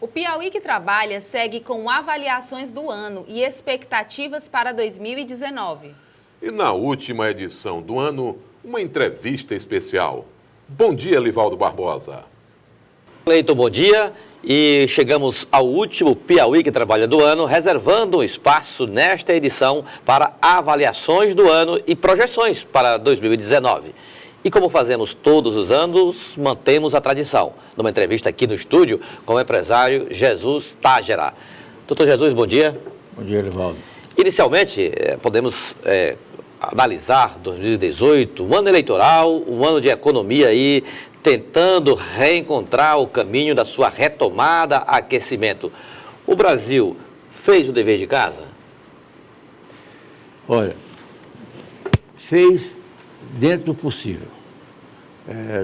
O Piauí que Trabalha segue com avaliações do ano e expectativas para 2019. E na última edição do ano, uma entrevista especial. Bom dia, Livaldo Barbosa. Cleiton, bom dia. E chegamos ao último Piauí que Trabalha do ano, reservando um espaço nesta edição para avaliações do ano e projeções para 2019. E como fazemos todos os anos, mantemos a tradição. Numa entrevista aqui no estúdio com o empresário Jesus Tágera. Doutor Jesus, bom dia. Bom dia, Livaldo. Inicialmente, podemos analisar 2018, um ano eleitoral, um ano de economia aí, tentando reencontrar o caminho da sua retomada, aquecimento. O Brasil fez o dever de casa? Olha, fez dentro do possível.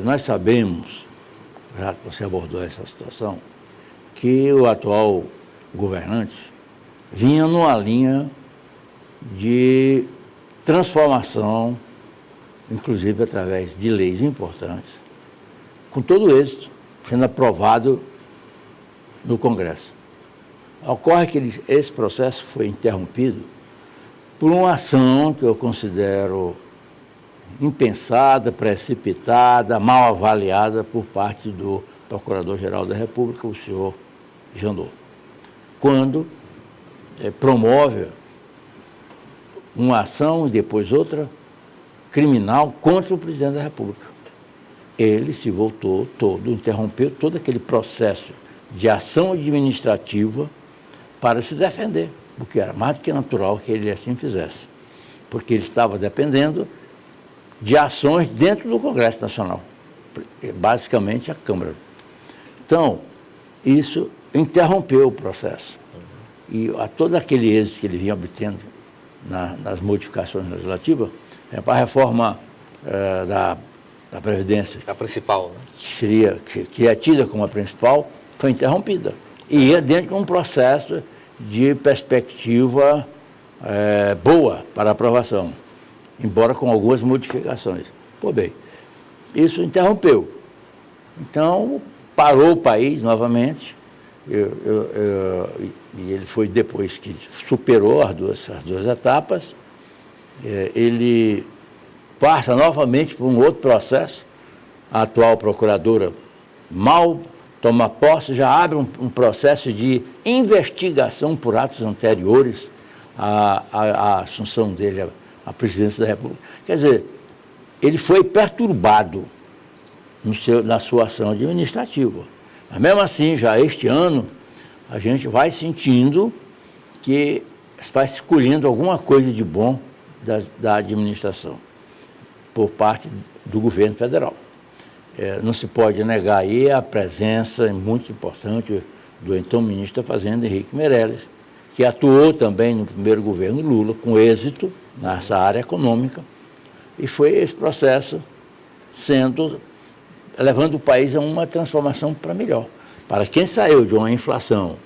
Nós sabemos, já que você abordou essa situação, que o atual governante vinha numa linha de transformação, inclusive através de leis importantes, com todo êxito, sendo aprovado no Congresso. Ocorre que esse processo foi interrompido por uma ação que eu considero impensada, precipitada, mal avaliada por parte do Procurador-Geral da República, o senhor Janot, quando promove uma ação e depois outra criminal contra o presidente da República. Ele se voltou todo, interrompeu todo aquele processo de ação administrativa para se defender, porque era mais do que natural que ele assim fizesse, porque ele estava dependendo de ações dentro do Congresso Nacional, basicamente a Câmara. Então, isso interrompeu o processo. E a todo aquele êxito que ele vinha obtendo nas modificações legislativas, para a reforma da Previdência, A principal, né? que é tida como a principal, foi interrompida. E ia dentro de um processo de perspectiva boa para aprovação, embora com algumas modificações. Pô, bem, isso interrompeu. Então, parou o país novamente, e ele foi depois que superou as duas etapas, ele passa novamente por um outro processo. A atual procuradora mal toma posse, já abre um processo de investigação por atos anteriores à assunção dele à presidência da República. Quer dizer, ele foi perturbado na sua ação administrativa. Mas mesmo assim, já este ano, a gente vai sentindo que vai se colhendo alguma coisa de bom da administração por parte do governo federal. Não se pode negar aí a presença muito importante do então ministro da Fazenda, Henrique Meirelles, que atuou também no primeiro governo Lula, com êxito nessa área econômica, e foi esse processo levando o país a uma transformação para melhor. Para quem saiu de uma inflação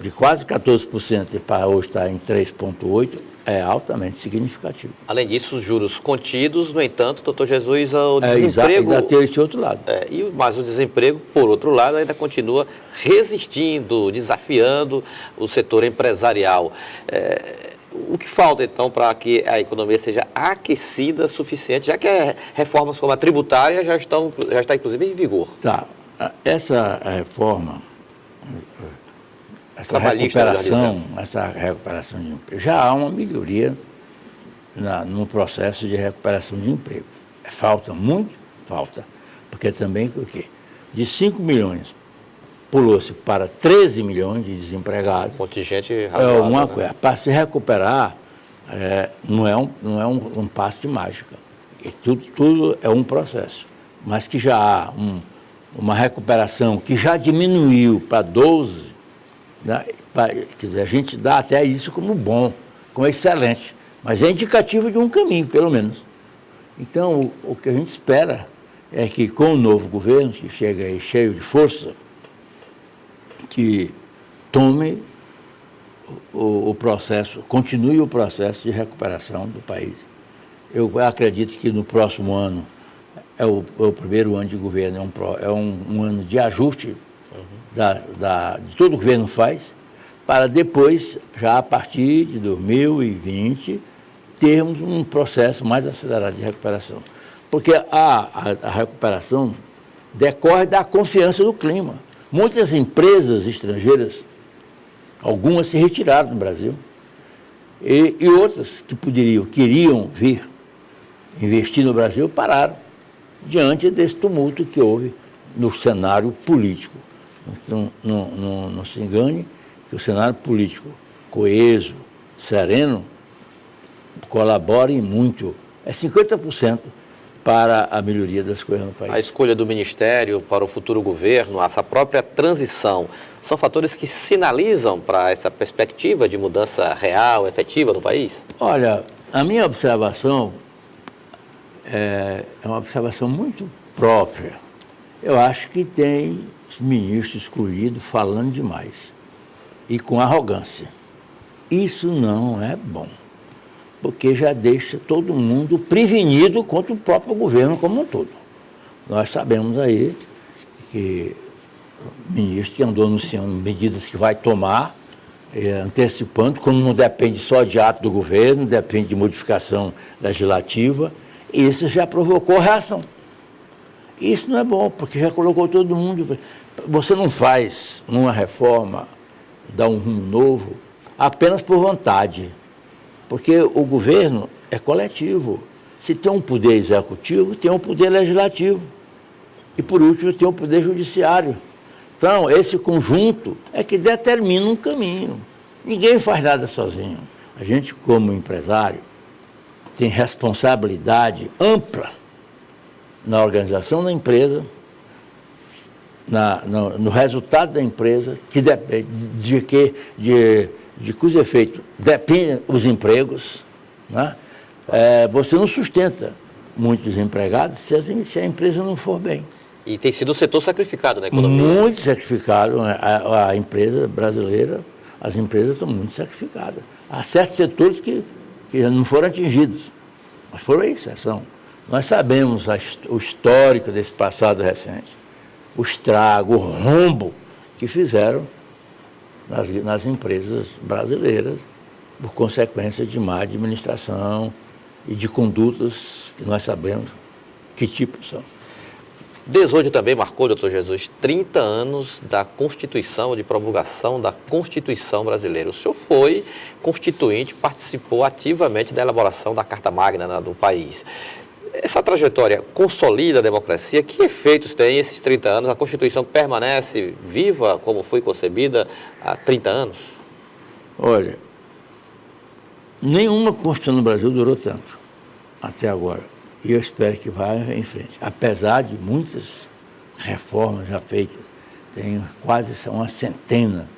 de quase 14% e para hoje está em 3,8%, é altamente significativo. Além disso, os juros contidos, no entanto, doutor Jesus, o desemprego... Ainda tem esse outro lado. Mas o desemprego, por outro lado, ainda continua resistindo, desafiando o setor empresarial. O que falta, então, para que a economia seja aquecida o suficiente, já que reformas como a tributária já está, inclusive, em vigor? Tá. Essa reforma, essa recuperação de emprego, já há uma melhoria no processo de recuperação de emprego. Falta muito? Falta. Porque também, o quê? De 5 milhões pulou-se para 13 milhões de desempregados. Contingente razoável, uma coisa. Para se recuperar, não é um passo de mágica. E tudo é um processo. Mas que já há uma recuperação que já diminuiu para 12, né? Quer dizer, a gente dá até isso como bom, como excelente. Mas é indicativo de um caminho, pelo menos. Então, o que a gente espera é que com o novo governo, que chega aí cheio de força, que tome o processo, continue o processo de recuperação do país. Eu acredito que no próximo ano é o primeiro ano de governo, é um ano de ajuste de todo o governo faz, para depois, já a partir de 2020, termos um processo mais acelerado de recuperação. Porque a recuperação decorre da confiança do clima. Muitas empresas estrangeiras, algumas se retiraram do Brasil, e outras que queriam vir investir no Brasil, pararam diante desse tumulto que houve no cenário político. Não se engane que o cenário político coeso, sereno, colabora em muito, é 50% para a melhoria das coisas no país. A escolha do ministério para o futuro governo, essa própria transição, são fatores que sinalizam para essa perspectiva de mudança real, efetiva no país? Olha, a minha observação é uma observação muito própria. Eu acho que tem ministro escolhido falando demais e com arrogância. Isso não é bom, porque já deixa todo mundo prevenido contra o próprio governo como um todo. Nós sabemos aí que o ministro que andou anunciando medidas que vai tomar, antecipando, como não depende só de ato do governo, depende de modificação legislativa, isso já provocou reação. Isso não é bom, porque já colocou todo mundo. Você não faz uma reforma, dá um rumo novo, apenas por vontade. Porque o governo é coletivo. Se tem um poder executivo, tem um poder legislativo. E, por último, tem um poder judiciário. Então, esse conjunto é que determina um caminho. Ninguém faz nada sozinho. A gente, como empresário, tem responsabilidade ampla na organização da empresa, no resultado da empresa, que depende de cujo efeito dependem os empregos, né? Você não sustenta muitos empregados se a empresa não for bem. E tem sido um setor sacrificado na economia. Muito sacrificado. A empresa brasileira, as empresas estão muito sacrificadas. Há certos setores que não foram atingidos, mas foram a exceção. Nós sabemos o histórico desse passado recente, o estrago, o rombo que fizeram nas empresas brasileiras, por consequência de má administração e de condutas que nós sabemos que tipo são. 18 também marcou, doutor Jesus, 30 anos da Constituição, de promulgação da Constituição brasileira. O senhor foi constituinte, participou ativamente da elaboração da Carta Magna do país. Essa trajetória consolida a democracia? Que efeitos tem esses 30 anos? A Constituição permanece viva como foi concebida há 30 anos? Olha, nenhuma Constituição no Brasil durou tanto até agora. E eu espero que vá em frente. Apesar de muitas reformas já feitas, tem quase uma centena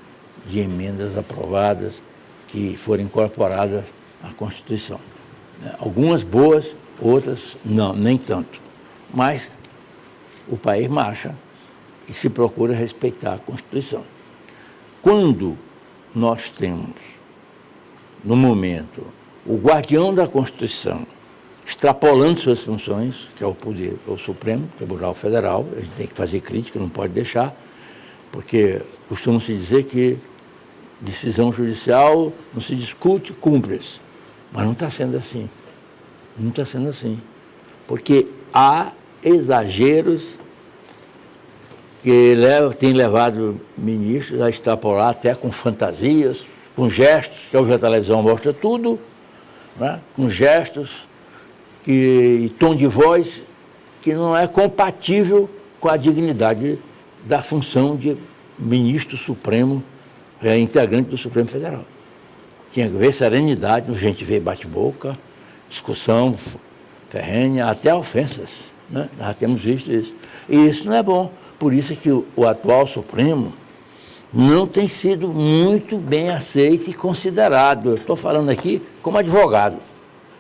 de emendas aprovadas que foram incorporadas à Constituição. Algumas boas, outras não, nem tanto. Mas o país marcha e se procura respeitar a Constituição. Quando nós temos, no momento, o guardião da Constituição extrapolando suas funções, que é o poder, o Supremo Tribunal Federal, a gente tem que fazer crítica, não pode deixar, porque costuma-se dizer que decisão judicial não se discute, cumpre-se. Mas não está sendo assim. Não está sendo assim. Porque há exageros que têm levado ministros a extrapolar até com fantasias, com gestos, que hoje a televisão mostra tudo, né? Com gestos e tom de voz que não é compatível com a dignidade da função de ministro supremo, integrante do Supremo Federal. Tinha que ver serenidade, a gente vê bate-boca, discussão ferrenha, até ofensas, né? Nós já temos visto isso. E isso não é bom. Por isso é que o atual Supremo não tem sido muito bem aceito e considerado. Eu estou falando aqui como advogado.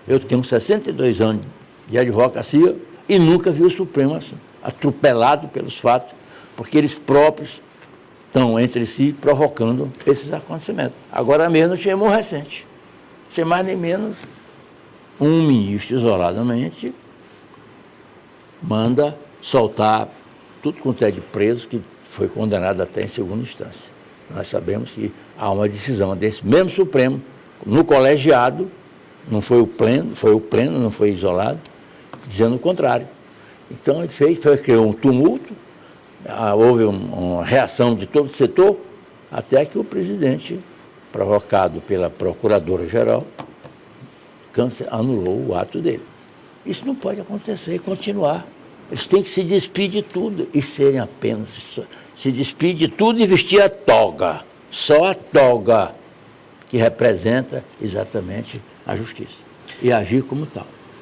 Eu tenho 62 anos de advocacia e nunca vi o Supremo assim, atropelado pelos fatos, porque eles próprios estão entre si provocando esses acontecimentos. Agora mesmo tivemos um recente, sem mais nem menos, um ministro isoladamente manda soltar tudo quanto é de preso que foi condenado até em segunda instância. Nós sabemos que há uma decisão desse mesmo Supremo, no colegiado, não foi o pleno, não foi isolado, dizendo o contrário. Então, ele criou um tumulto, houve uma reação de todo o setor, até que o presidente, provocado pela Procuradora-Geral, anulou o ato dele. Isso não pode acontecer e continuar. Eles têm que se despedir de tudo e serem apenas, se despedir de tudo e vestir a toga, só a toga, que representa exatamente a justiça, e agir como tal.